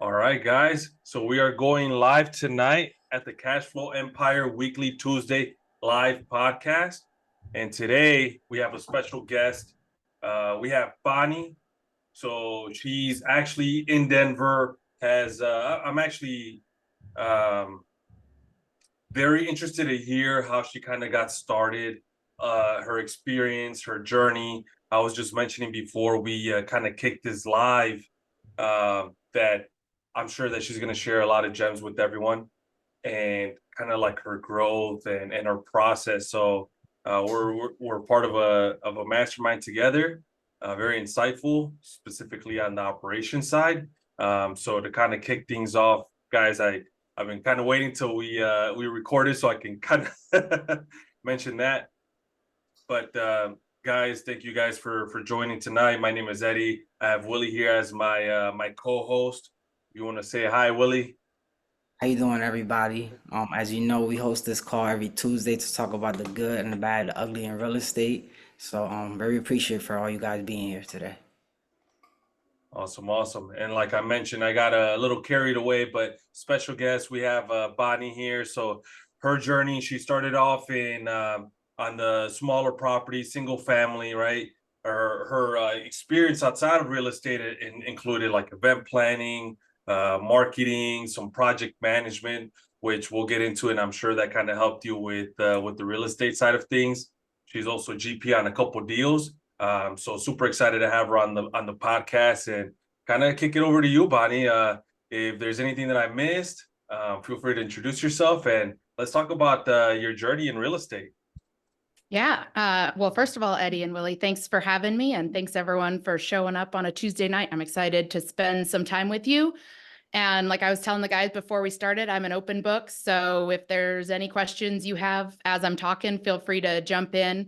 All right, guys. So we are going live tonight at the Cash Flow Empire Weekly Tuesday live podcast. And today we have a special guest. We have Bonnie. So she's actually in Denver. I'm actually um, very interested to hear how she kind of got started, her experience, her journey. I was just mentioning before we kind of kicked this live that I'm sure that she's going to share a lot of gems with everyone and kind of like her growth and her process. So we're part of a mastermind together, very insightful, specifically on the operation side. So to kind of kick things off, guys, I've been kind of waiting till we recorded so I can kind of mention that. But guys, thank you guys for joining tonight. My name is Eddie. I have Willie here as my co-host. You want to say hi, Willie? How you doing, everybody? As you know, we host this call every Tuesday to talk about the good and the bad, the ugly in real estate. So, very appreciative for all you guys being here today. Awesome, awesome. And like I mentioned, I got a little carried away, but special guest, we have Bonnie here. So her journey, she started off in on the smaller property, single family, right? Her experience outside of real estate included like event planning, marketing, some project management, which we'll get into, and I'm sure that kind of helped you with the real estate side of things. She's also GP on a couple deals. So super excited to have her on the podcast and kind of kick it over to you, Bonnie. If there's anything that I missed, feel free to introduce yourself and let's talk about your journey in real estate. Yeah. Well, first of all, Eddie and Willie, thanks for having me, and thanks everyone for showing up on a Tuesday night. I'm excited to spend some time with you. And like I was telling the guys before we started, I'm an open book. So if there's any questions you have as I'm talking, feel free to jump in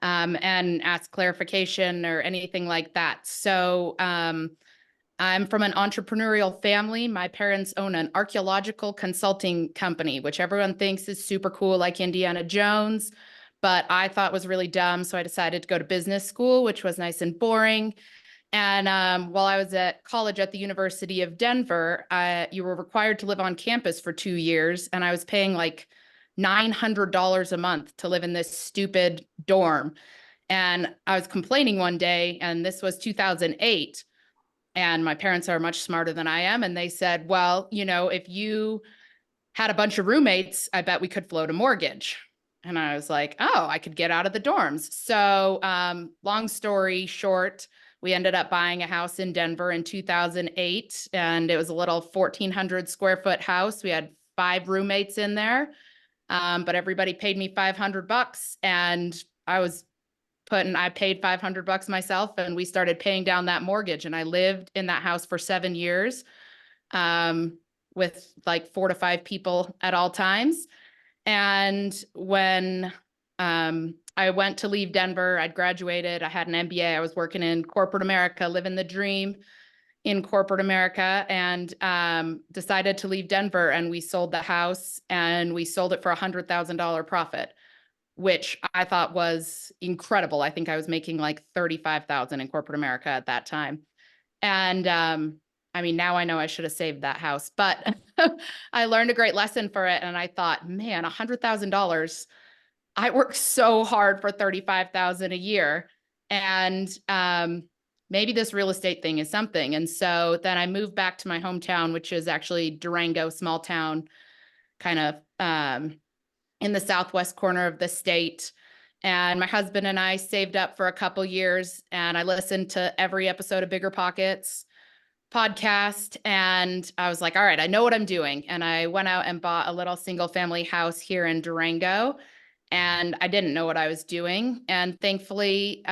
and ask clarification or anything like that. So I'm from an entrepreneurial family. My parents own an archaeological consulting company, which everyone thinks is super cool, like Indiana Jones, but I thought was really dumb. So I decided to go to business school, which was nice and boring. And while I was at college at the University of Denver, you were required to live on campus for 2 years, and I was paying like $900 a month to live in this stupid dorm. And I was complaining one day, and this was 2008, and my parents are much smarter than I am, and they said, well, if you had a bunch of roommates, I bet we could float a mortgage. And I was like, oh, I could get out of the dorms. So long story short, we ended up buying a house in Denver in 2008, and it was a little 1,400 square foot house. We had 5 roommates in there, but everybody paid me $500, and I paid $500 myself, and we started paying down that mortgage. And I lived in that house for 7 years with like 4 to 5 people at all times. And when I went to leave Denver, I'd graduated, I had an MBA, I was working in corporate America, living the dream in corporate America, and decided to leave Denver. And we sold the house, and we sold it for $100,000 profit, which I thought was incredible. I think I was making like $35,000 in corporate America at that time. And I mean, now I know I should have saved that house, but I learned a great lesson for it. And I thought, man, $100,000. I worked so hard for $35,000 a year. And maybe this real estate thing is something. And so then I moved back to my hometown, which is actually Durango, small town, kind of in the southwest corner of the state. And my husband and I saved up for a couple years, and I listened to every episode of Bigger Pockets podcast, and I was like, all right, I know what I'm doing. And I went out and bought a little single family house here in Durango, and I didn't know what I was doing. And thankfully,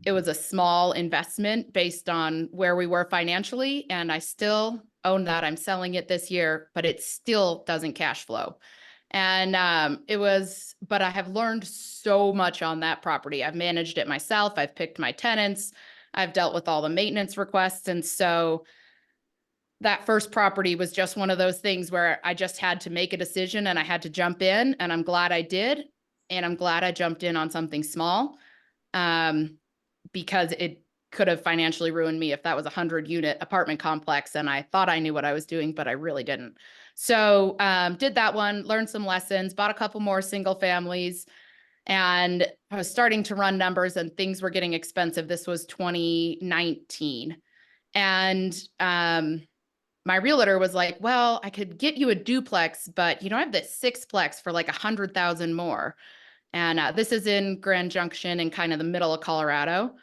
it was a small investment based on where we were financially, and I still own that. I'm selling it this year, but it still doesn't cash flow. And but I have learned so much on that property. I've managed it myself. I've picked my tenants. I've dealt with all the maintenance requests. And so that first property was just one of those things where I just had to make a decision, and I had to jump in, and I'm glad I did. And I'm glad I jumped in on something small because could have financially ruined me if that was a 100-unit apartment complex. And I thought I knew what I was doing, but I really didn't. So did that one, learned some lessons, bought a couple more single families, and I was starting to run numbers and things were getting expensive. This was 2019. And my realtor was like, well, I could get you a duplex, but I have this sixplex for like 100,000 more. And this is in Grand Junction in kind of the middle of Colorado.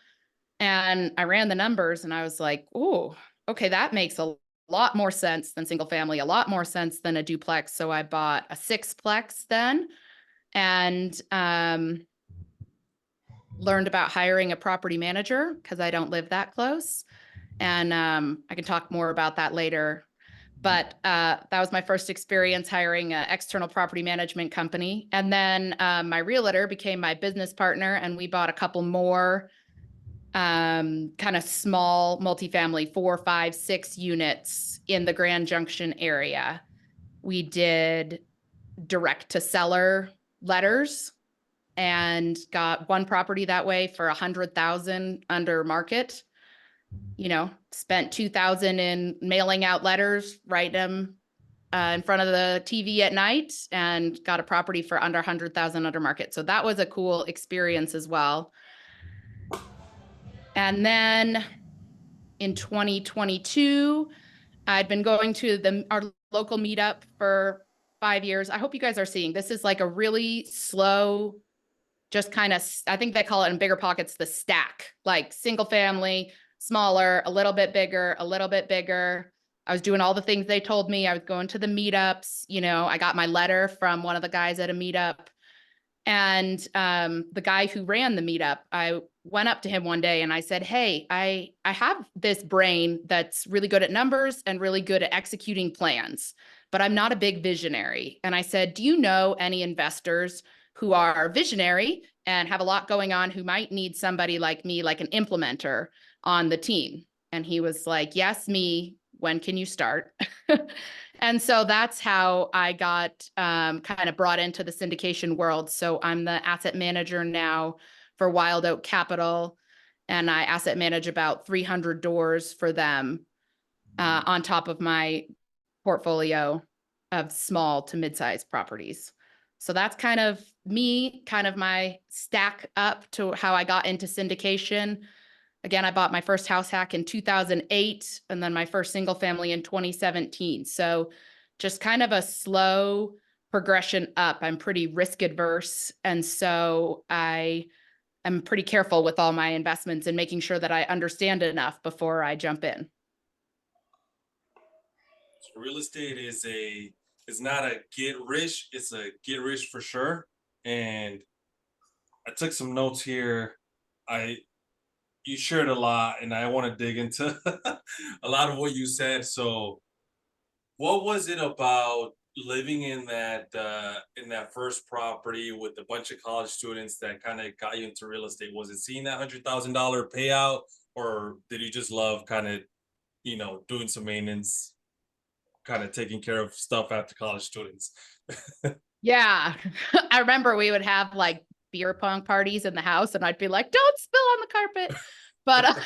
And I ran the numbers and I was like, oh, okay, that makes a lot more sense than single family, a lot more sense than a duplex. So I bought a sixplex then, and learned about hiring a property manager because I don't live that close. And I can talk more about that later. But that was my first experience hiring an external property management company. And then my realtor became my business partner, and we bought a couple more kind of small multifamily, 4, 5, 6 units in the Grand Junction area. We did direct to seller letters and got one property that way for 100,000 under market. Spent 2,000 in mailing out letters, writing them in front of the TV at night, and got a property for under 100,000 under market. So that was a cool experience as well. And then in 2022, I'd been going to our local meetup for 5 years. I hope you guys are seeing, this is like a really slow, just kind of, I think they call it in bigger pockets, the stack, like single family, smaller, a little bit bigger, a little bit bigger. I was doing all the things they told me. I was going to the meetups. I got my letter from one of the guys at a meetup. And the guy who ran the meetup, I went up to him one day and I said, hey, I have this brain that's really good at numbers and really good at executing plans, but I'm not a big visionary. And I said, do you know any investors who are visionary and have a lot going on, who might need somebody like me, like an implementer on the team? And he was like, yes, me. When can you start? And so that's how I got kind of brought into the syndication world. So I'm the asset manager now for Wild Oak Capital, and I asset manage about 300 doors for them on top of my portfolio of small to mid-sized properties. So that's kind of me, kind of my stack up to how I got into syndication. Again, I bought my first house hack in 2008, and then my first single family in 2017. So just kind of a slow progression up. I'm pretty risk adverse. And so I am pretty careful with all my investments and making sure that I understand enough before I jump in. So real estate is not a get rich, it's a get rich for sure. And I took some notes here. You shared a lot, and I want to dig into a lot of what you said. So, what was it about living in that first property with a bunch of college students that kind of got you into real estate? Was it seeing that $100,000 payout, or did you just love kind of doing some maintenance, kind of taking care of stuff after college students? Yeah. I remember we would have like beer pong parties in the house, and I'd be like, don't spill on the carpet. But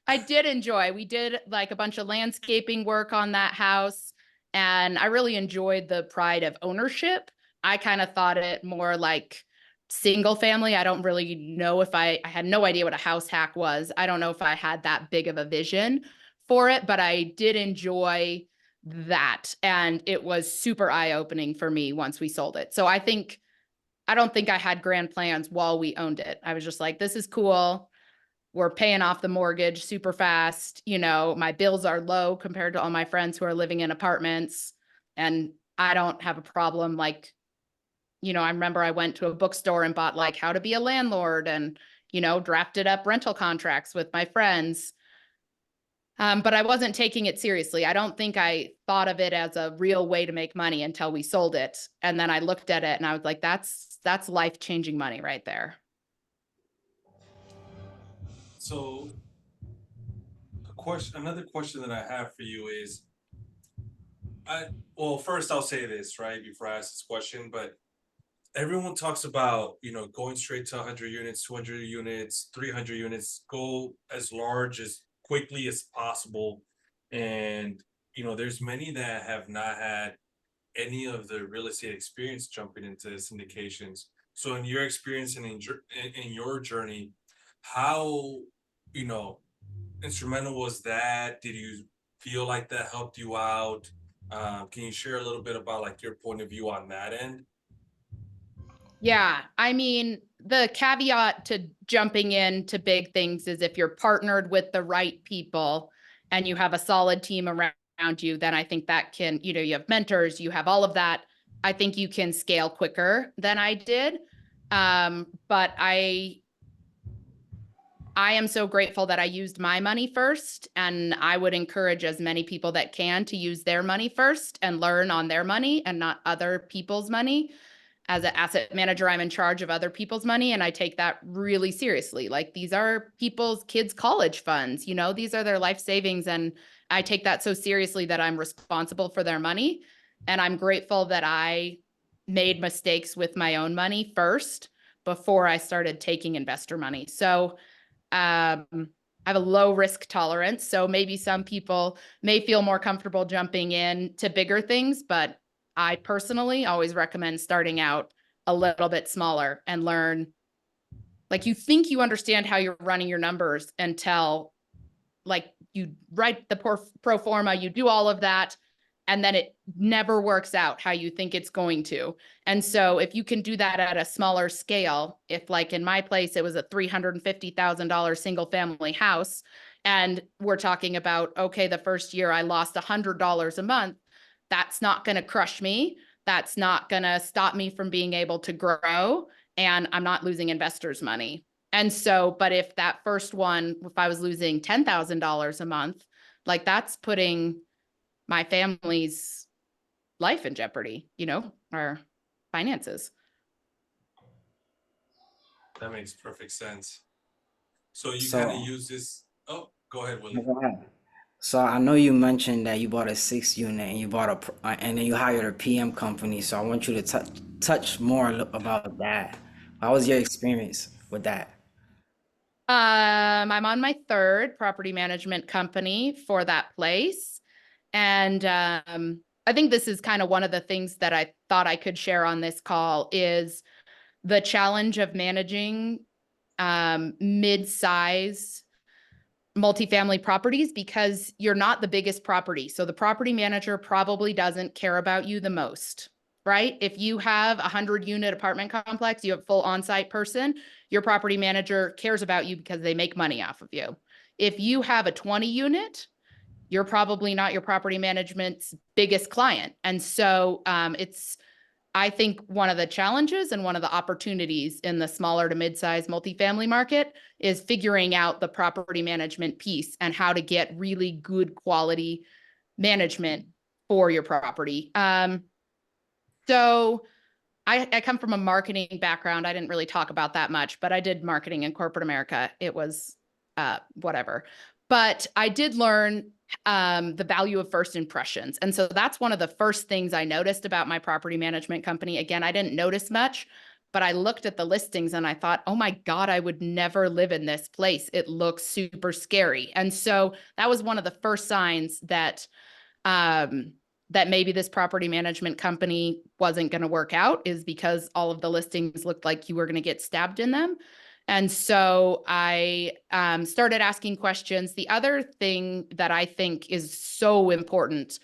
I did enjoy, we did like a bunch of landscaping work on that house, and I really enjoyed the pride of ownership. I kind of thought it more like single family. I don't really know if I had no idea what a house hack was. I don't know if I had that big of a vision for it, but I did enjoy that. And it was super eye-opening for me once we sold it. So I don't think I had grand plans while we owned it. I was just like, this is cool. We're paying off the mortgage super fast. My bills are low compared to all my friends who are living in apartments. And I don't have a problem. Like, I remember I went to a bookstore and bought like How to Be a Landlord, and, drafted up rental contracts with my friends. But I wasn't taking it seriously. I don't think I thought of it as a real way to make money until we sold it. And then I looked at it and I was like, that's life-changing money right there. So, another question that I have for you is, well, first I'll say this right before I ask this question, but everyone talks about, going straight to 100 units, 200 units, 300 units, go as large as quickly as possible. And, there's many that have not had any of the real estate experience jumping into syndications. So in your experience and in your journey, how, you know, instrumental was that? Did you feel like that helped you out? Can you share a little bit about like your point of view on that end? Yeah, I mean, the caveat to jumping into big things is if you're partnered with the right people and you have a solid team around you, then I think that can, you have mentors, you have all of that. I think you can scale quicker than I did. But I am so grateful that I used my money first, and I would encourage as many people that can to use their money first and learn on their money and not other people's money. As an asset manager, I'm in charge of other people's money, and I take that really seriously. Like, these are people's kids' college funds, these are their life savings. And I take that so seriously that I'm responsible for their money. And I'm grateful that I made mistakes with my own money first before I started taking investor money. So I have a low risk tolerance. So maybe some people may feel more comfortable jumping in to bigger things, but I personally always recommend starting out a little bit smaller and learn. Like, you think you understand how you're running your numbers until, like, you write the pro forma, you do all of that, and then it never works out how you think it's going to. And so if you can do that at a smaller scale, if like in my place, it was a $350,000 single family house, and we're talking about, okay, the first year I lost $100 a month, that's not going to crush me. That's not going to stop me from being able to grow. And I'm not losing investors' money. And so, but if that first one, if I was losing $10,000 a month, like, that's putting my family's life in jeopardy, our finances. That makes perfect sense. So you kind of So, use this. Oh, go ahead, no, Willie. go ahead. So I know you mentioned that you bought a 6 unit and you bought and then you hired a PM company. So I want you to touch more about that. How was your experience with that? I'm on my third property management company for that place. And I think this is kind of one of the things that I thought I could share on this call is the challenge of managing mid-size multifamily properties, because you're not the biggest property. So the property manager probably doesn't care about you the most, right? If you have a 100-unit apartment complex, you have a full on-site person, your property manager cares about you because they make money off of you. If you have a 20-unit, you're probably not your property management's biggest client. And so it's, I think, one of the challenges and one of the opportunities in the smaller to mid-size multifamily market is figuring out the property management piece and how to get really good quality management for your property. So I come from a marketing background. I didn't really talk about that much, but I did marketing in corporate America. It was whatever. But I did learn the value of first impressions. And so that's one of the first things I noticed about my property management company. Again, I didn't notice much, but I looked at the listings and I thought, oh my God, I would never live in this place. It looks super scary. And so that was one of the first signs that that maybe this property management company wasn't going to work out, is because all of the listings looked like you were going to get stabbed in them. And so I started asking questions. The other thing that I think is so important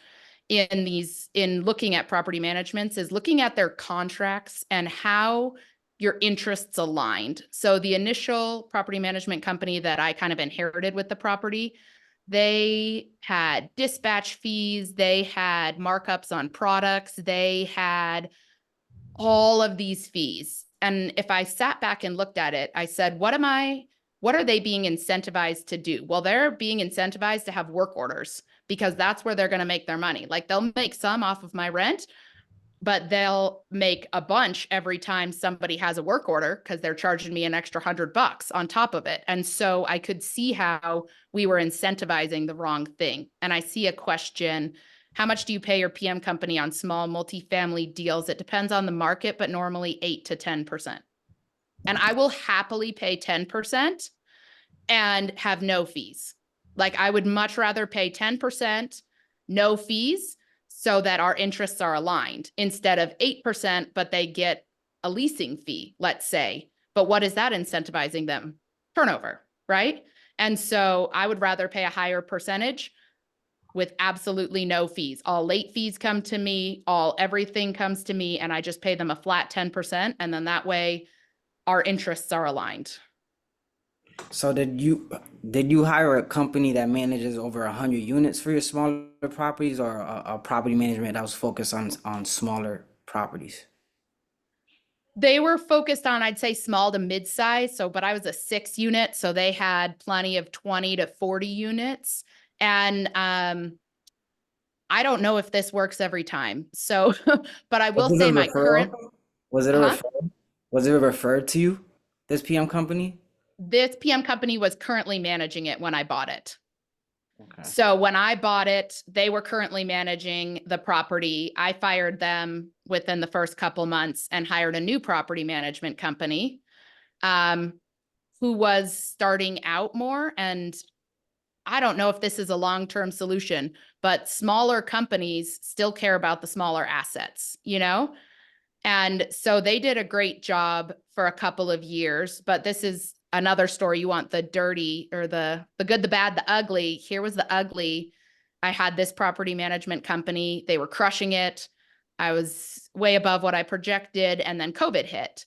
in looking at property managements is looking at their contracts and how your interests aligned. So the initial property management company that I kind of inherited with the property, they had dispatch fees, they had markups on products, they had all of these fees. And if I sat back and looked at it, I said, what are they being incentivized to do? Well, they're being incentivized to have work orders because that's where they're going to make their money. Like, they'll make some off of my rent, but they'll make a bunch every time somebody has a work order because they're charging me an extra $100 on top of it. And so I could see how we were incentivizing the wrong thing. And I see a question, How much do you pay your PM company on small multifamily deals? It depends on the market, but normally 8 to 10%. And I will happily pay 10% and have no fees. Like I would much rather pay 10%, no fees, so that our interests are aligned instead of 8%, but they get a leasing fee, let's say. But what is that incentivizing them? Turnover, right? And so I would rather pay a higher percentage with absolutely no fees. All late fees come to me, everything comes to me, and I just pay them a flat 10%. And then that way our interests are aligned. So did you hire a company that manages over 100 units for your smaller properties, or a property management that was focused on smaller properties? They were focused on, I'd say, small to mid-size. So, but I was a 6 unit, so they had plenty of 20 to 40 units. And I don't know if this works every time. So, but I will Was it say a my referral? current, Was it a huh? referral? Was it referred to you, this PM company? This PM company was currently managing it when I bought it. Okay. So when I bought it, they were currently managing the property. I fired them within the first couple months and hired a new property management company, who was starting out more. And I don't know if this is a long-term solution, but smaller companies still care about the smaller assets, you know? And so they did a great job for a couple of years, but this is another story. You want the dirty or the good, the bad, the ugly. Here was the ugly. I had this property management company. They were crushing it. I was way above what I projected, and then COVID hit.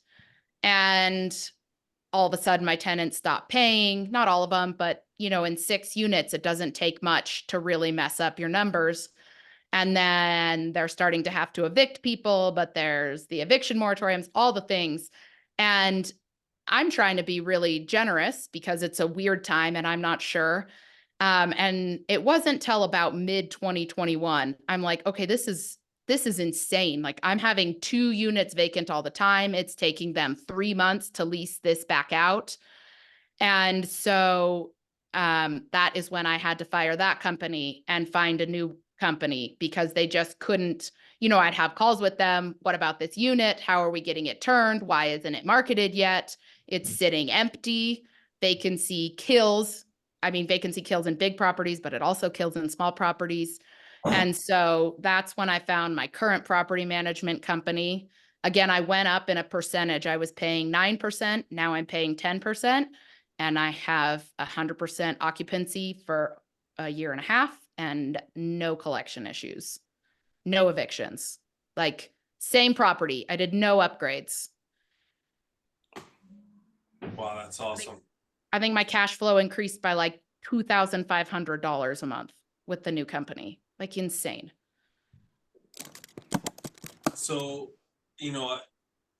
And all of a sudden my tenants stopped paying, not all of them, but you know, in 6 units, it doesn't take much to really mess up your numbers. And then they're starting to have to evict people, but there's the eviction moratoriums, all the things. And I'm trying to be really generous because it's a weird time and I'm not sure. And it wasn't till about mid 2021. I'm like, okay, this is insane. Like I'm having 2 units vacant all the time. It's taking them 3 months to lease this back out. And so that is when I had to fire that company and find a new company because they just couldn't, you know, I'd have calls with them. What about this unit? How are we getting it turned? Why isn't it marketed yet? It's sitting empty. Vacancy kills. I mean, vacancy kills in big properties, but it also kills in small properties. And so that's when I found my current property management company. Again, I went up in a percentage. I was paying 9%. Now I'm paying 10%. And I have 100% occupancy for a year and a half and no collection issues, no evictions, like same property. I did no upgrades. Wow, that's awesome. I think my cash flow increased by like $2,500 a month with the new company, like insane. So, you know,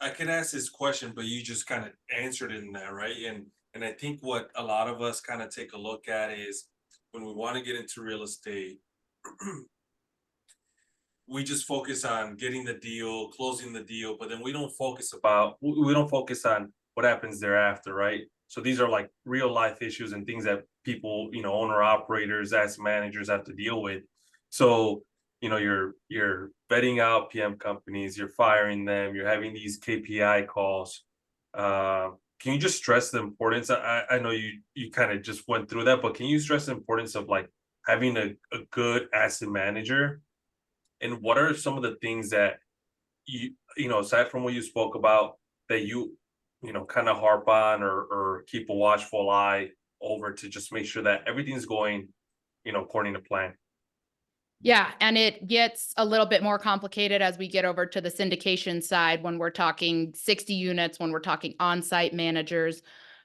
I could ask this question, but you just kind of answered it in that, right? And I think what a lot of us kind of take a look at is when we want to get into real estate, we just focus on getting the deal, closing the deal, but then we don't focus on what happens thereafter, right? So these are like real life issues and things that people, you know, owner operators, asset managers have to deal with. So, you know, you're vetting out PM companies, you're firing them, you're having these KPI calls. Can you just stress the importance? I know you kind of just went through that, but can you stress the importance of like having a good asset manager? And what are some of the things that you know, aside from what you spoke about, that you know, kind of harp on or keep a watchful eye over to just make sure that everything's going, you know, according to plan? Yeah, and it gets a little bit more complicated as we get over to the syndication side when we're talking 60 units, when we're talking on-site managers.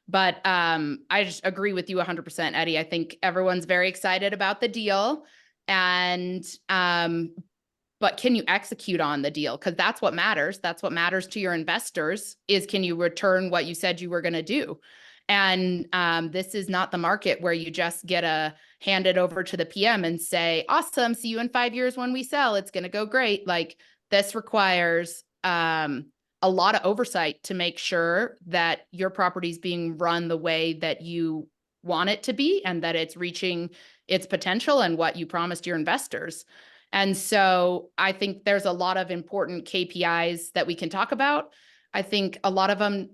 But I just agree with you 100%, Eddie. I think everyone's very excited about the deal. And but can you execute on the deal? Because that's what matters. That's what matters to your investors is can you return what you said you were going to do? And this is not the market where you just get a hand it over to the PM and say, awesome, see you in 5 years when we sell. It's going to go great. Like this requires a lot of oversight to make sure that your property is being run the way that you want it to be and that it's reaching its potential and what you promised your investors. And so I think there's a lot of important KPIs that we can talk about. I think a lot of them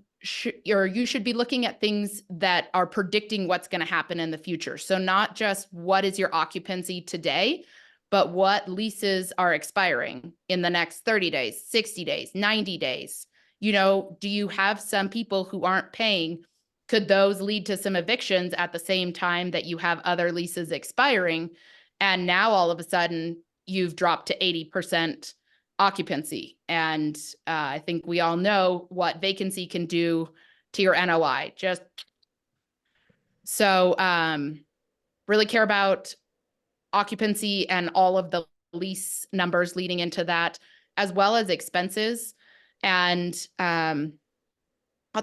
you should be looking at things that are predicting what's going to happen in the future. So not just what is your occupancy today, but what leases are expiring in the next 30 days, 60 days, 90 days. You know, do you have some people who aren't paying? Could those lead to some evictions at the same time that you have other leases expiring? And now all of a sudden you've dropped to 80% occupancy. And I think we all know what vacancy can do to your NOI. Just so really care about occupancy and all of the lease numbers leading into that, as well as expenses. And I'll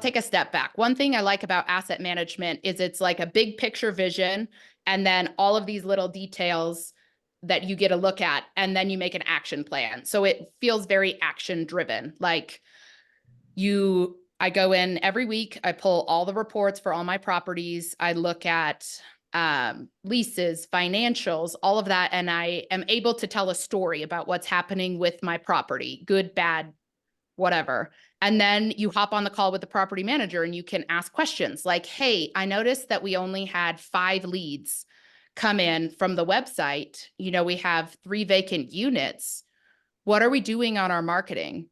take a step back. One thing I like about asset management is it's like a big picture vision, and then all of these little details that you get a look at, and then you make an action plan. So it feels very action driven. Like I go in every week, I pull all the reports for all my properties. I look at leases, financials, all of that. And I am able to tell a story about what's happening with my property, good, bad, whatever. And then you hop on the call with the property manager and you can ask questions like, hey, I noticed that we only had 5 leads come in from the website. You know, we have 3 vacant units. What are we doing on our marketing?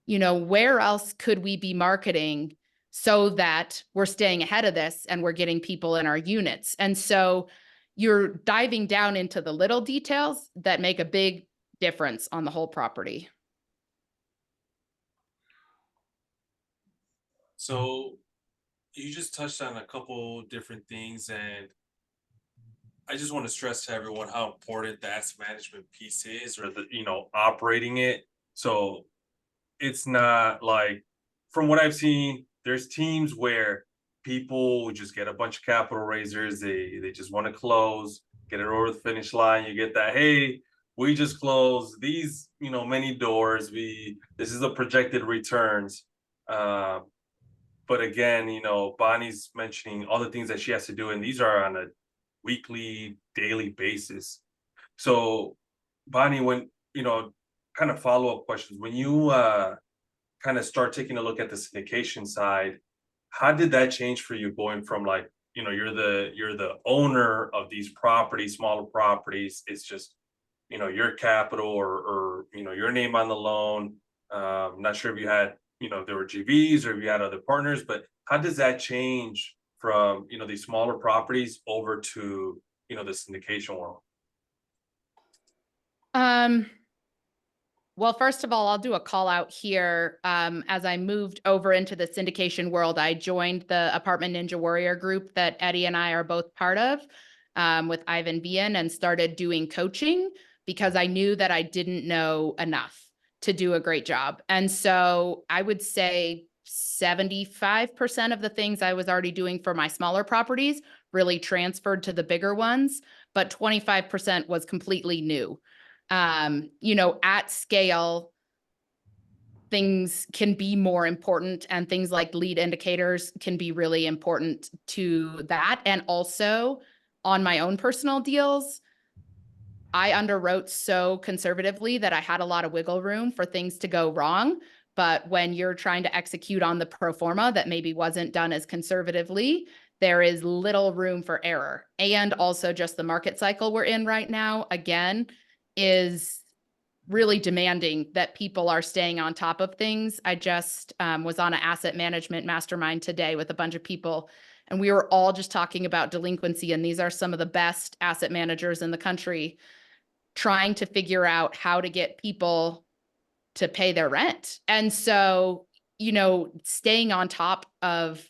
You know, where else could we be marketing so that we're staying ahead of this and we're getting people in our units? And so you're diving down into the little details that make a big difference on the whole property. So you just touched on a couple different things, and I just want to stress to everyone how important the asset management piece is, or the, operating it. So it's not like, from what I've seen, there's teams where people just get a bunch of capital raisers. They just want to close, get it over the finish line. You get that, hey, we just closed these, many doors. This is the projected returns. But again, Bonnie's mentioning all the things that she has to do, and these are on a weekly, daily basis. So, Bonnie, when, kind of follow-up questions, when you kind of start taking a look at the syndication side, how did that change for you, going from, like, you're the owner of these properties, smaller properties, it's just, your capital, or your name on the loan. Not sure if you had, there were GVs, or if you had other partners, but how does that change from, these smaller properties over to, the syndication world? Well, first of all, I'll do a call out here. As I moved over into the syndication world, I joined the Apartment Ninja Warrior group that Eddie and I are both part of, with Ivan Vian, and started doing coaching because I knew that I didn't know enough to do a great job. And so I would say 75% of the things I was already doing for my smaller properties really transferred to the bigger ones, but 25% was completely new. At scale, things can be more important, and things like lead indicators can be really important to that. And also on my own personal deals, I underwrote so conservatively that I had a lot of wiggle room for things to go wrong. But when you're trying to execute on the pro forma that maybe wasn't done as conservatively, there is little room for error. And also just the market cycle we're in right now, again, is really demanding that people are staying on top of things. I just was on an asset management mastermind today with a bunch of people, and we were all just talking about delinquency. And these are some of the best asset managers in the country trying to figure out how to get people to pay their rent. And so, staying on top of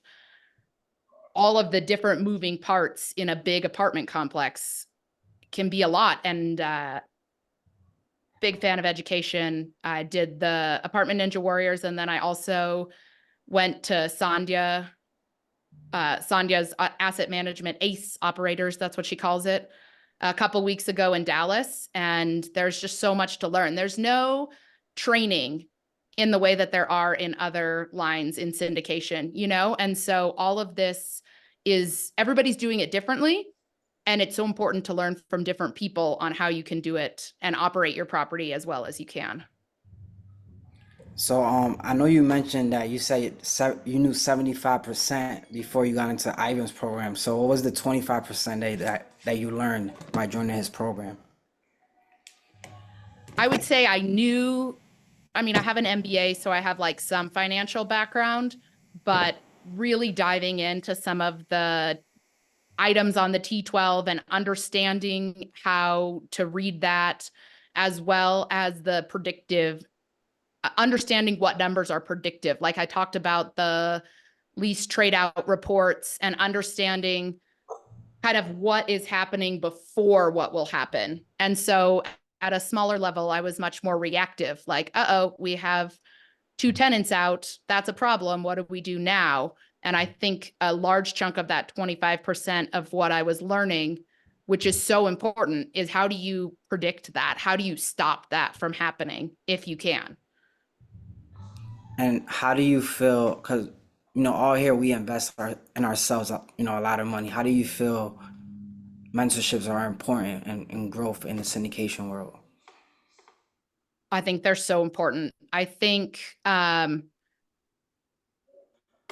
all of the different moving parts in a big apartment complex can be a lot. And big fan of education. I did the Apartment Ninja Warriors, and then I also went to Sandhya's asset management ACE operators. That's what she calls it, a couple weeks ago in Dallas. And there's just so much to learn. There's no training in the way that there are in other lines in syndication, And so all of this everybody's doing it differently. And it's so important to learn from different people on how you can do it and operate your property as well as you can. So I know you mentioned that you said you knew 75% before you got into Ivan's program. So what was the 25% that you learned by joining his program? I would say I have an MBA, so I have like some financial background, but really diving into some of the items on the T12 and understanding how to read that, as well as the predictive, understanding what numbers are predictive. Like I talked about the lease trade out reports and understanding kind of what is happening before what will happen. And so at a smaller level, I was much more reactive, like, we have 2 tenants out. That's a problem. What do we do now? And I think a large chunk of that 25% of what I was learning, which is so important, is how do you predict that? How do you stop that from happening if you can? And how do you feel? Because all here we invest in ourselves, a lot of money. How do you feel mentorships are important and growth in the syndication world? I think they're so important. I think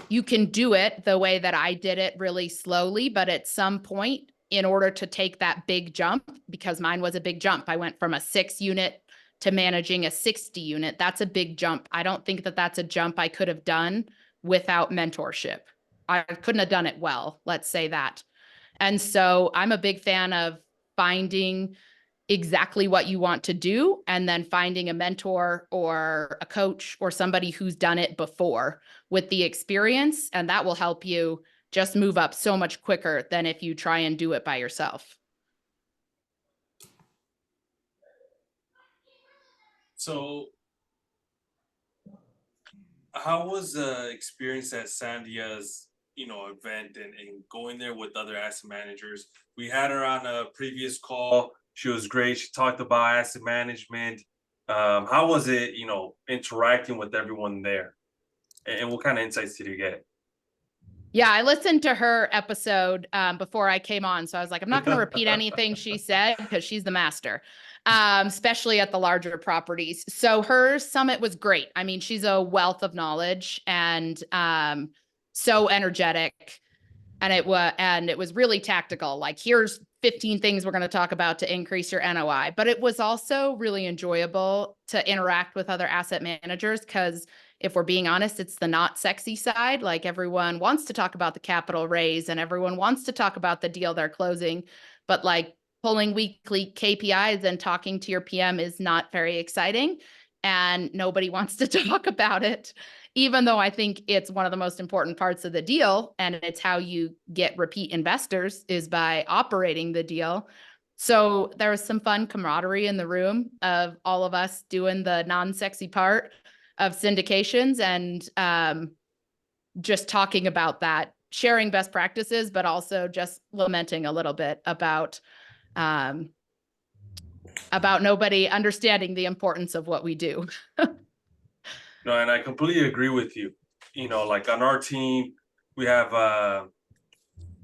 you can do it the way that I did it, really slowly, but at some point, in order to take that big jump, because mine was a big jump, I went from a 6 unit to managing a 60 unit. That's a big jump. I don't think that that's a jump I could have done without mentorship. I couldn't have done it well, let's say that. And so I'm a big fan of finding exactly what you want to do and then finding a mentor or a coach or somebody who's done it before with the experience, and that will help you just move up so much quicker than if you try and do it by yourself. So, how was the experience at Sandia's, event and going there with other asset managers? We had her on a previous call. She was great. She talked about asset management. How was it, interacting with everyone there? And what kind of insights did you get? Yeah, I listened to her episode before I came on. So I was like, I'm not going to repeat anything she said because she's the master, especially at the larger properties. So her summit was great. I mean, she's a wealth of knowledge and so energetic. And it was really tactical. Like, here's 15 things we're going to talk about to increase your NOI. But it was also really enjoyable to interact with other asset managers because if we're being honest, it's the not sexy side. Like, everyone wants to talk about the capital raise and everyone wants to talk about the deal they're closing. But like pulling weekly KPIs and talking to your PM is not very exciting. And nobody wants to talk about it, even though I think it's one of the most important parts of the deal. And it's how you get repeat investors is by operating the deal. So there was some fun camaraderie in the room of all of us doing the non-sexy part of syndications and just talking about that, sharing best practices, but also just lamenting a little bit about nobody understanding the importance of what we do. No, and I completely agree with you. Like on our team, we have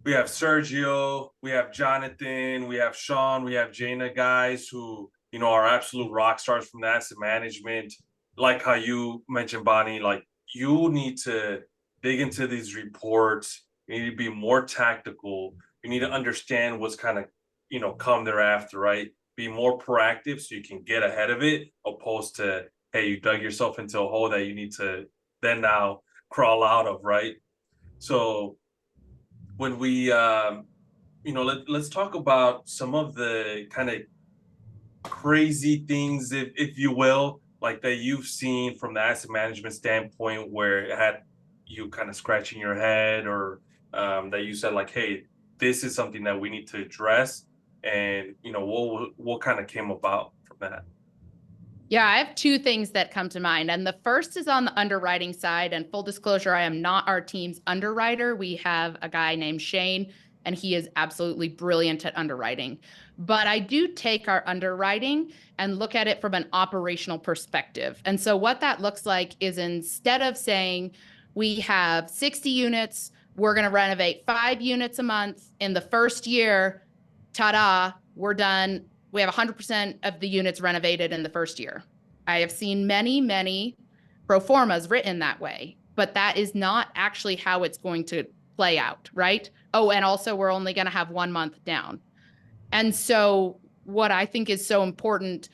Sergio, we have Jonathan, we have Sean, we have Jaina, guys who, are absolute rock stars from the asset management. Like how you mentioned, Bonnie, like you need to dig into these reports. You need to be more tactical. You need to understand what's kind of, come thereafter, right? Be more proactive so you can get ahead of it, opposed to, hey, you dug yourself into a hole that you need to then now crawl out of, right? So when we let's talk about some of the kind of crazy things, if you will, like that you've seen from the asset management standpoint where it had you kind of scratching your head or that you said like, hey, this is something that we need to address, and what kind of came about from that. Yeah, I have 2 things that come to mind. And the first is on the underwriting side. And full disclosure, I am not our team's underwriter. We have a guy named Shane, and he is absolutely brilliant at underwriting. But I do take our underwriting and look at it from an operational perspective. And so what that looks like is instead of saying we have 60 units, we're going to renovate 5 units a month in the first year, ta-da, we're done. We have 100% of the units renovated in the first year. I have seen many, many pro formas written that way, but that is not actually how it's going to play out, right? Oh, and also we're only going to have 1 month down. And so what I think is so important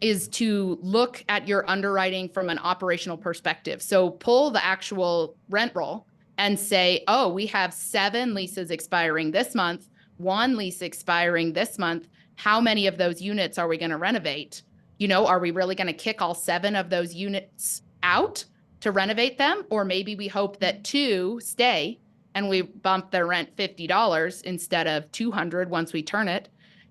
is to look at your underwriting from an operational perspective. So pull the actual rent roll and say, oh, we have 7 leases expiring this month, 1 lease expiring this month. How many of those units are we going to renovate? You know, are we really going to kick all 7 of those units out to renovate them? Or maybe we hope that 2 stay and we bump their rent $50 instead of 200 once we turn it.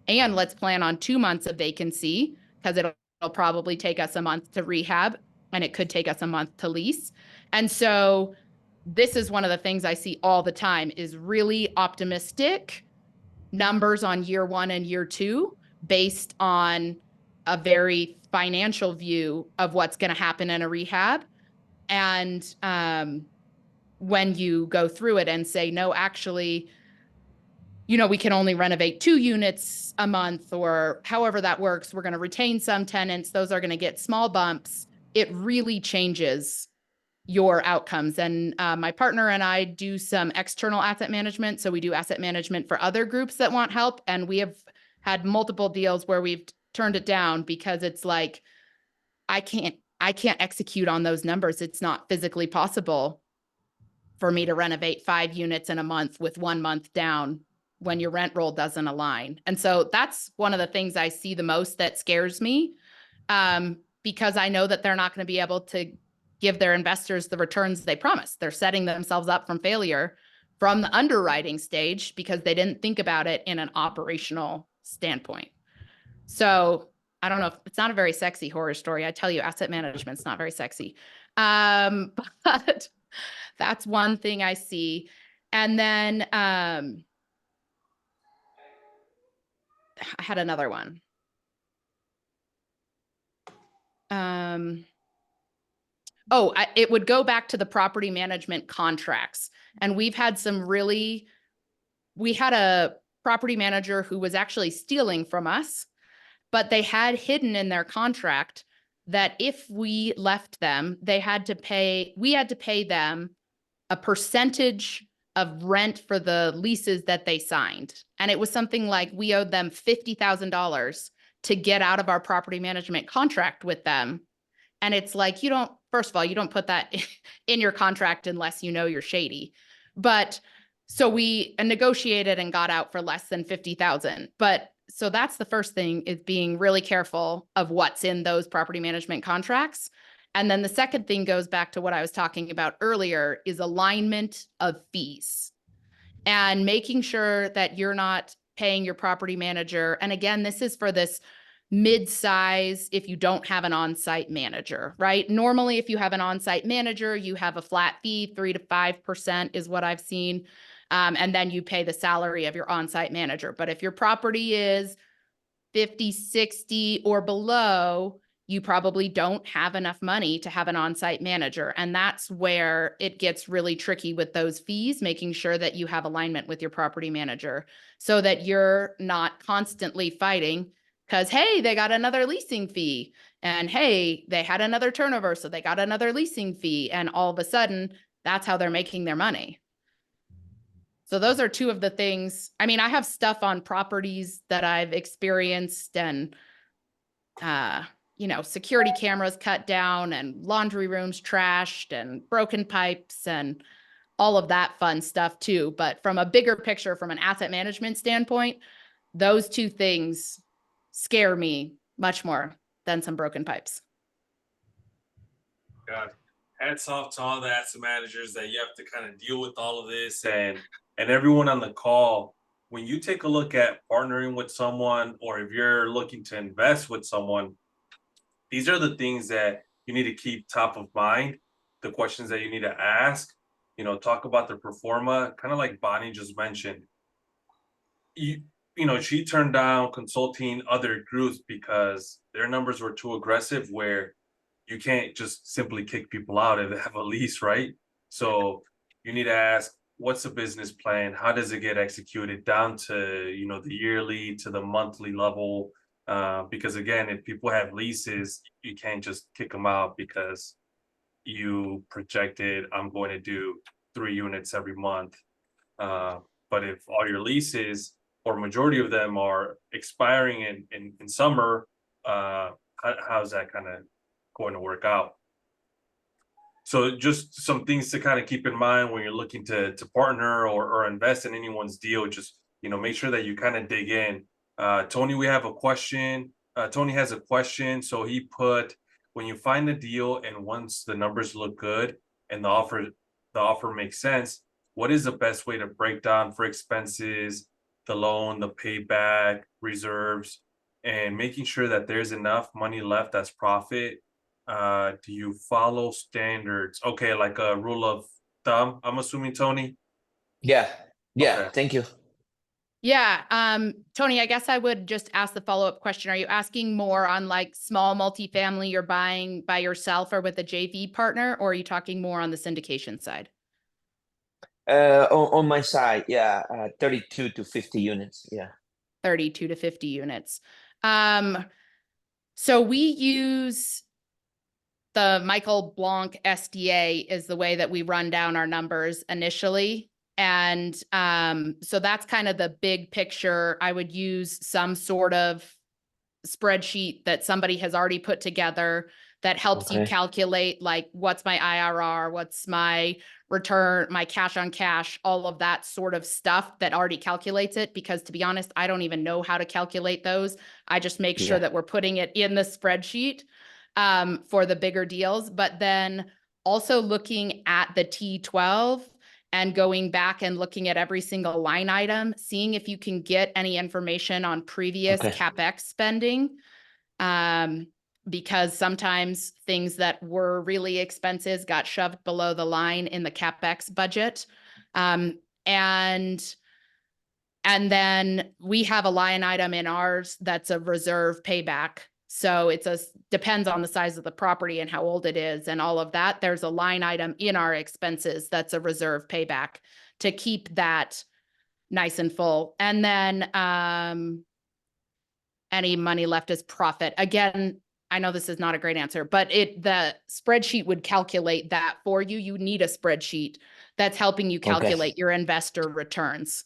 And let's plan on 2 months of vacancy because it'll probably take us a month to rehab and it could take us a month to lease. And so this is one of the things I see all the time is really optimistic numbers on year 1 and year 2 based on a very financial view of what's going to happen in a rehab. And when you go through it and say, no, actually, you know, we can only renovate 2 units a month or however that works. We're going to retain some tenants. Those are going to get small bumps. It really changes your outcomes. And my partner and I do some external asset management. So we do asset management for other groups that want help. And we have had multiple deals where we've turned it down because it's like, I can't execute on those numbers. It's not physically possible for me to renovate 5 units in a month with 1 month down when your rent roll doesn't align. And so that's one of the things I see the most that scares me, because I know that they're not going to be able to give their investors the returns they promised. They're setting themselves up from failure from the underwriting stage because they didn't think about it in an operational standpoint. So I don't know if it's not a very sexy horror story. I tell you, asset management's not very sexy. But that's one thing I see. And then I had another one. It would go back to the property management contracts. And we had a property manager who was actually stealing from us, but they had hidden in their contract that if we left them, we had to pay them a percentage of rent for the leases that they signed. And it was something like we owed them $50,000 to get out of our property management contract with them. And it's like, first of all, you don't put that in your contract unless you know you're shady. But so we negotiated and got out for less than 50,000. But so that's the first thing, is being really careful of what's in those property management contracts. And then the second thing goes back to what I was talking about earlier, is alignment of fees and making sure that you're not paying your property manager. And again, this is for this mid-size if you don't have an on-site manager, right? Normally, if you have an on-site manager, you have a flat fee, 3 to 5% is what I've seen. And then you pay the salary of your on-site manager. But if your property is 50, 60 or below, you probably don't have enough money to have an on-site manager. And that's where it gets really tricky with those fees, making sure that you have alignment with your property manager so that you're not constantly fighting because, hey, they got another leasing fee. And hey, they had another turnover, so they got another leasing fee. And all of a sudden, that's how they're making their money. So those are 2 of the things. I mean, I have stuff on properties that I've experienced and, security cameras cut down and laundry rooms trashed and broken pipes and all of that fun stuff too. But from a bigger picture, from an asset management standpoint, those 2 things scare me much more than some broken pipes. God, hats off to all the asset managers that you have to kind of deal with all of this, and everyone on the call. When you take a look at partnering with someone, or if you're looking to invest with someone, these are the things that you need to keep top of mind, the questions that you need to ask, talk about the pro forma, kind of like Bonnie just mentioned. She turned down consulting other groups because their numbers were too aggressive, where you can't just simply kick people out if they have a lease, right? So you need to ask, what's the business plan? How does it get executed down to, you know, the yearly to the monthly level? Because again, if people have leases, you can't just kick them out because you projected I'm going to do 3 units every month. But if all your leases or majority of them are expiring in summer, how's that kind of going to work out? So just some things to kind of keep in mind when you're looking to partner or invest in anyone's deal. Just, you know, make sure that you kind of dig in. Tony, we have a question. Tony has a question. So he put, when you find the deal and once the numbers look good and the offer makes sense, what is the best way to break down for expenses, the loan, the payback, reserves, and making sure that there's enough money left as profit? Do you follow standards? Okay, like a rule of thumb, I'm assuming, Tony. Yeah. Okay. Thank you. Yeah. Tony, I guess I would just ask the follow-up question. Are you asking more on like small multifamily you're buying by yourself or with a JV partner, or are you talking more on the syndication side? On my side, 32 to 50 units. Yeah. 32 to 50 units. So we use the Michael Blanc SDA is the way that we run down our numbers initially. And so that's kind of the big picture. I would use some sort of spreadsheet that somebody has already put together that helps you calculate like what's my IRR, what's my return, my cash on cash, all of that sort of stuff that already calculates it. Because to be honest, I don't even know how to calculate those. I just make sure that we're putting it in the spreadsheet for the bigger deals, but then also looking at the T12 and going back and looking at every single line item, seeing if you can get any information on previous CapEx spending. Because sometimes things that were really expensive got shoved below the line in the CapEx budget. And then we have a line item in ours that's a reserve payback. So depends on the size of the property and how old it is and all of that. There's a line item in our expenses that's a reserve payback to keep that nice and full. And then any money left as profit. Again, I know this is not a great answer, but the spreadsheet would calculate that for you. You need a spreadsheet that's helping you calculate your investor returns.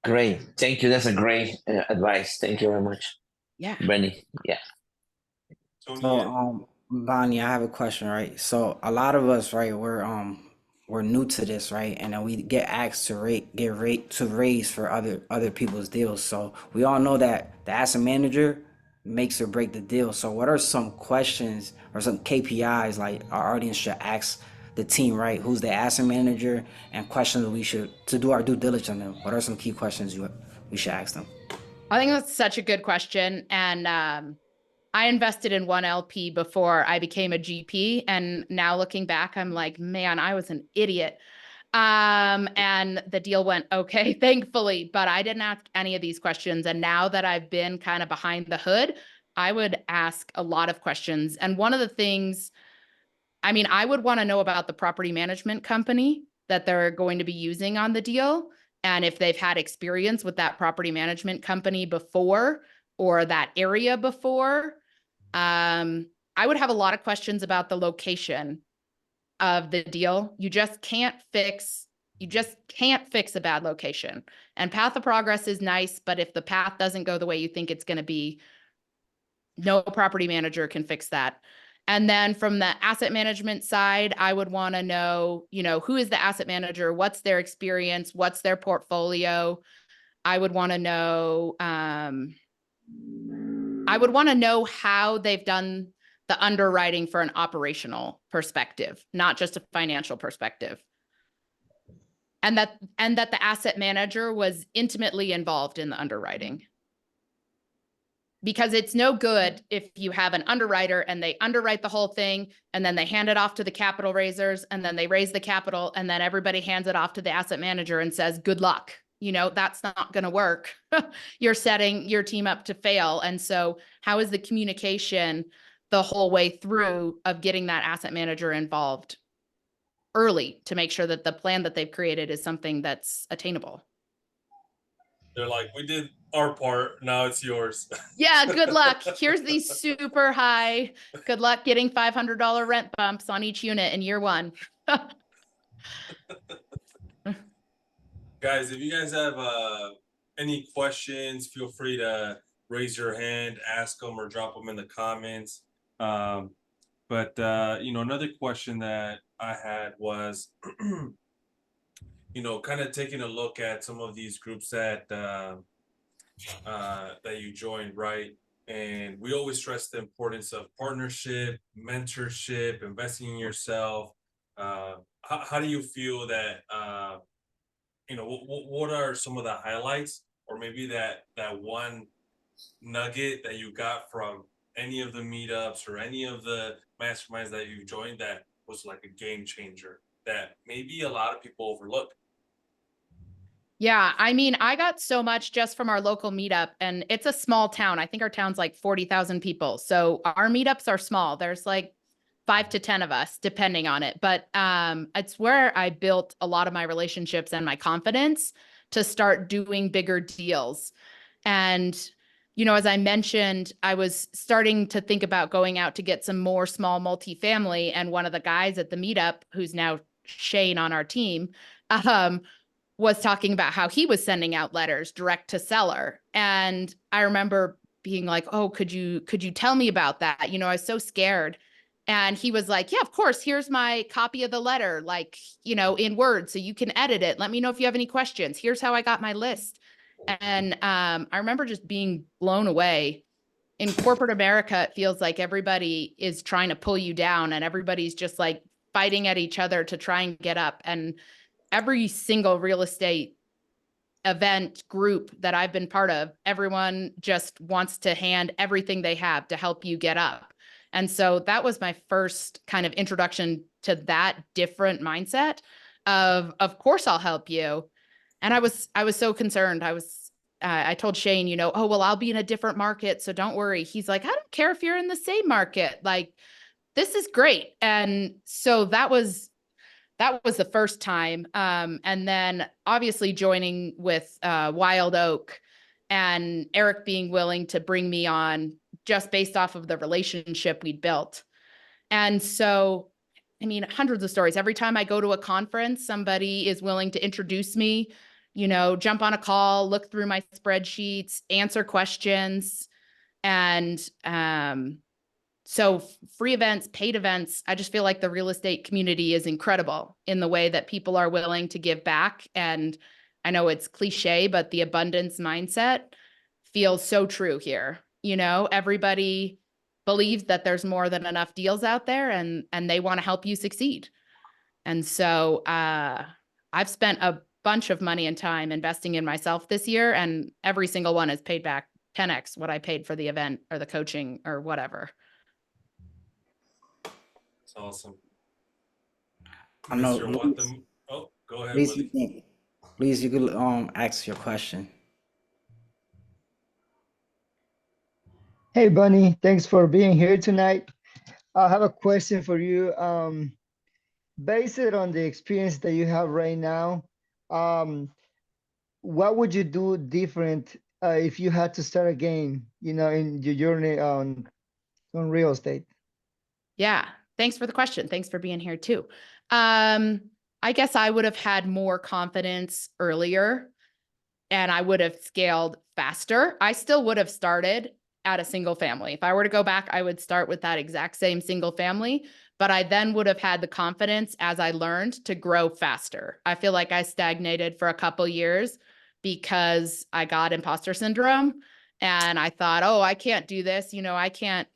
Great. Thank you. That's a great advice. Thank you very much. Yeah. Benny. Yeah. So, Bonnie, I have a question, right? So a lot of us, right, we're new to this, right? And then we get asked to raise for other people's deals. So we all know that the asset manager makes or break the deal. So what are some questions or some KPIs like our audience should ask the team, right? Who's the asset manager, and questions we should to do our due diligence on them? What are some key questions we should ask them? I think that's such a good question. And I invested in one LP before I became a GP. And now looking back, I'm like, man, I was an idiot. And the deal went okay, thankfully, but I didn't ask any of these questions. And now that I've been kind of behind the hood, I would ask a lot of questions. And one of the things, I mean, I would want to know about the property management company that they're going to be using on the deal. And if they've had experience with that property management company before or that area before. I would have a lot of questions about the location of the deal. You just can't fix a bad location. And path of progress is nice, but if the path doesn't go the way you think it's going to be, no property manager can fix that. And then from the asset management side, I would want to know, who is the asset manager? What's their experience? What's their portfolio? I would want to know, how they've done the underwriting for an operational perspective, not just a financial perspective. And that the asset manager was intimately involved in the underwriting. Because it's no good if you have an underwriter and they underwrite the whole thing and then they hand it off to the capital raisers and then they raise the capital and then everybody hands it off to the asset manager and says, good luck. That's not going to work. You're setting your team up to fail. And so how is the communication the whole way through of getting that asset manager involved early to make sure that the plan that they've created is something that's attainable. They're like, we did our part, now it's yours. Yeah, good luck. Here's these super high. Good luck getting $500 rent bumps on each unit in year one. Guys, if you guys have any questions, feel free to raise your hand, ask them, or drop them in the comments. But another question that I had was, kind of taking a look at some of these groups that you joined, right? And we always stress the importance of partnership, mentorship, investing in yourself. How do you feel that what are some of the highlights, or maybe that one nugget that you got from any of the meetups or any of the masterminds that you joined that was like a game changer that maybe a lot of people overlook? Yeah, I mean, I got so much just from our local meetup, and it's a small town. I think our town's like 40,000 people. So our meetups are small. There's like 5 to 10 of us, depending on it. But it's where I built a lot of my relationships and my confidence to start doing bigger deals. And, as I mentioned, I was starting to think about going out to get some more small multifamily. And one of the guys at the meetup, who's now Shane on our team, was talking about how he was sending out letters direct to seller. And I remember being like, oh, could you tell me about that? I was so scared. And he was like, yeah, of course. Here's my copy of the letter, like, in Word, so you can edit it. Let me know if you have any questions. Here's how I got my list. And I remember just being blown away. In corporate America, it feels like everybody is trying to pull you down, and everybody's just like fighting at each other to try and get up. And every single real estate event group that I've been part of, everyone just wants to hand everything they have to help you get up. And so that was my first kind of introduction to that different mindset of course I'll help you. And I was so concerned. I told Shane, oh, well, I'll be in a different market, so don't worry. He's like, I don't care if you're in the same market. Like, this is great. And so that was the first time. And then obviously joining with Wild Oak and Araque being willing to bring me on just based off of the relationship we'd built. And so, I mean, hundreds of stories. Every time I go to a conference, somebody is willing to introduce me, jump on a call, look through my spreadsheets, answer questions. And so free events, paid events, I just feel like the real estate community is incredible in the way that people are willing to give back. And I know it's cliche, but the abundance mindset feels so true here. Everybody believes that there's more than enough deals out there, and they want to help you succeed. And so I've spent a bunch of money and time investing in myself this year, and every single one has paid back 10x what I paid for the event or the coaching or whatever. It's awesome. I know. Mr. What the... Oh, go ahead, Please, Willie. please, you could ask your question. Hey, Bonnie, thanks for being here tonight. I have a question for you. Based on the experience that you have right now, what would you do different if you had to start again, in your journey on real estate? Yeah. Thanks for the question. Thanks for being here too. I guess I would have had more confidence earlier, and I would have scaled faster. I still would have started at a single family. If I were to go back, I would start with that exact same single family, but I then would have had the confidence as I learned to grow faster. I feel like I stagnated for a couple years because I got imposter syndrome, and I thought, oh, I can't do this. I can't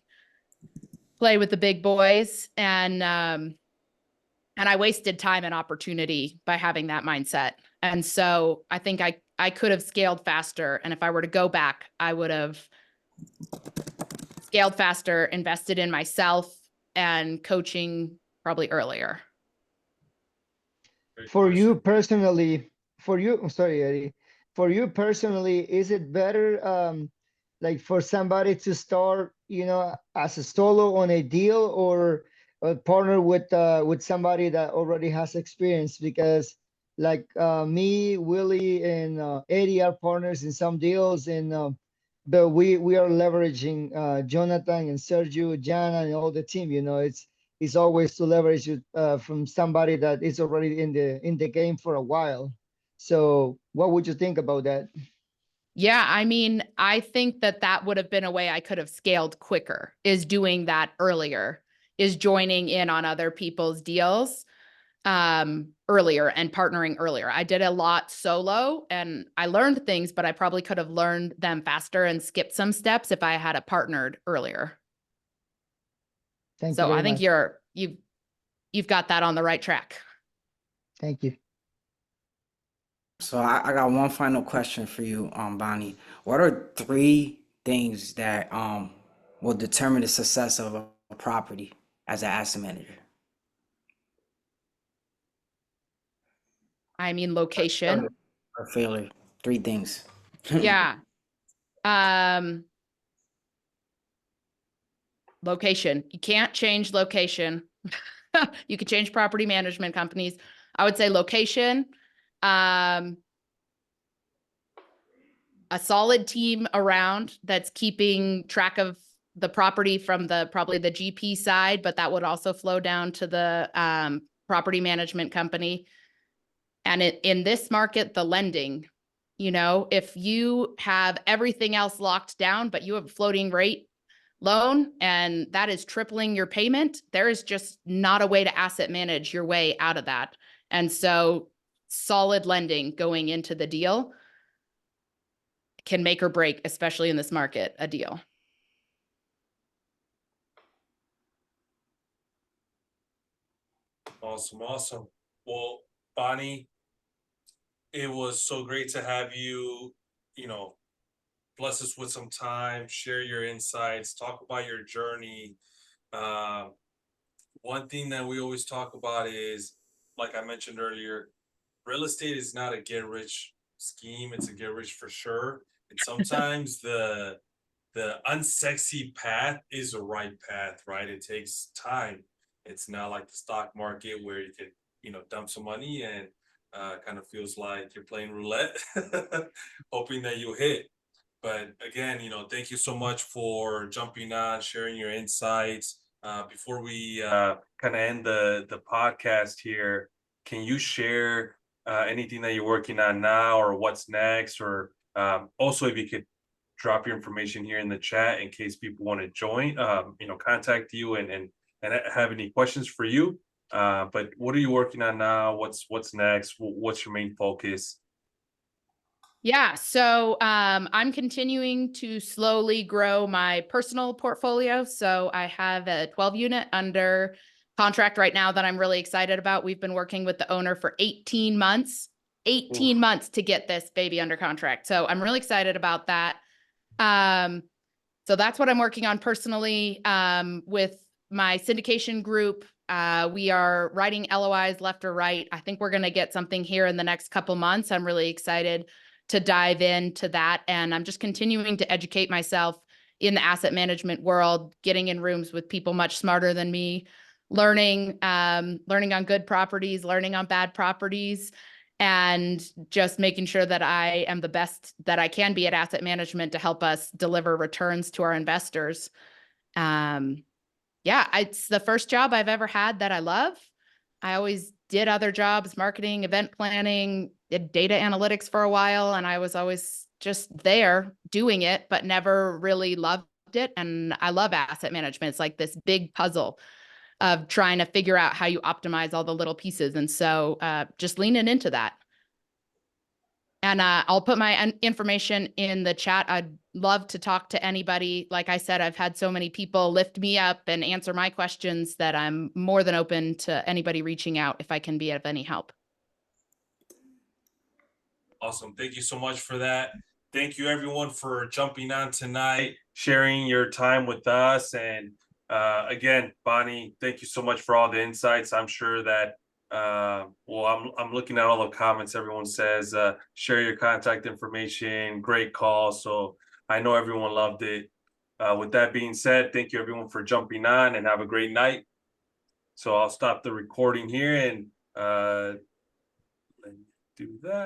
play with the big boys. And I wasted time and opportunity by having that mindset. And so I think I could have scaled faster. And if I were to go back, I would have scaled faster, invested in myself and coaching probably earlier. For you personally, I'm sorry, Eddie. For you personally, is it better like for somebody to start, as a solo on a deal, or partner with somebody that already has experience, because like me, Willie, and Eddie are partners in some deals, and but we are leveraging Jonathan and Sergio, Jana, and all the team. You know, it's always to leverage it from somebody that is already in the game for a while. So, what would you think about that? Yeah, I mean, I think that that would have been a way I could have scaled quicker, is doing that earlier, is joining in on other people's deals earlier and partnering earlier. I did a lot solo and I learned things, but I probably could have learned them faster and skipped some steps if I had a partnered earlier. Thank you So very I think much. you've got that on the right track. Thank you. So I got one final question for you, Bonnie. What are three things that will determine the success of a property as an asset manager? I mean, location. Or failure. Three things. Yeah. Location. You can't change location. You could change property management companies. I would say location, a solid team around that's keeping track of the property from probably the GP side, but that would also flow down to the property management company. And in this market, the lending, if you have everything else locked down, but you have a floating rate loan and that is tripling your payment, there is just not a way to asset manage your way out of that. And so solid lending going into the deal can make or break, especially in this market, a deal. Awesome. Well, Bonnie, it was so great to have you, bless us with some time, share your insights, talk about your journey. One thing that we always talk about is, like I mentioned earlier, real estate is not a get rich scheme, it's a get rich for sure. And sometimes the unsexy path is the right path, right? It takes time. It's not like the stock market where you can, dump some money and kind of feels like you're playing roulette, hoping that you hit. But again, thank you so much for jumping on, sharing your insights. Before we kind of end the podcast here, can you share anything that you're working on now or what's next? Or also, if you could drop your information here in the chat in case people want to join, contact you and have any questions for you. But what are you working on now? What's next? What's your main focus? Yeah, so I'm continuing to slowly grow my personal portfolio. So I have a 12 unit under contract right now that I'm really excited about. We've been working with the owner for 18 months, 18 months to get this baby under contract. So I'm really excited about that. So that's what I'm working on personally. With my syndication group, we are writing LOIs left or right. I think we're going to get something here in the next couple months. I'm really excited to dive into that. And I'm just continuing to educate myself in the asset management world, getting in rooms with people much smarter than me, learning on good properties, learning on bad properties, and just making sure that I am the best that I can be at asset management to help us deliver returns to our investors. It's the first job I've ever had that I love. I always did other jobs, marketing, event planning, did data analytics for a while, and I was always just there doing it, but never really loved it. And I love asset management. It's like this big puzzle of trying to figure out how you optimize all the little pieces. And so just leaning into that. And I'll put my information in the chat. I'd love to talk to anybody. Like I said, I've had so many people lift me up and answer my questions that I'm more than open to anybody reaching out if I can be of any help. Awesome. Thank you so much for that. Thank you everyone for jumping on tonight, sharing your time with us. And again, Bonnie, thank you so much for all the insights. I'm sure that I'm looking at all the comments. Everyone says share your contact information, great call. So I know everyone loved it. With that being said, thank you everyone for jumping on and have a great night. So I'll stop the recording here and do that.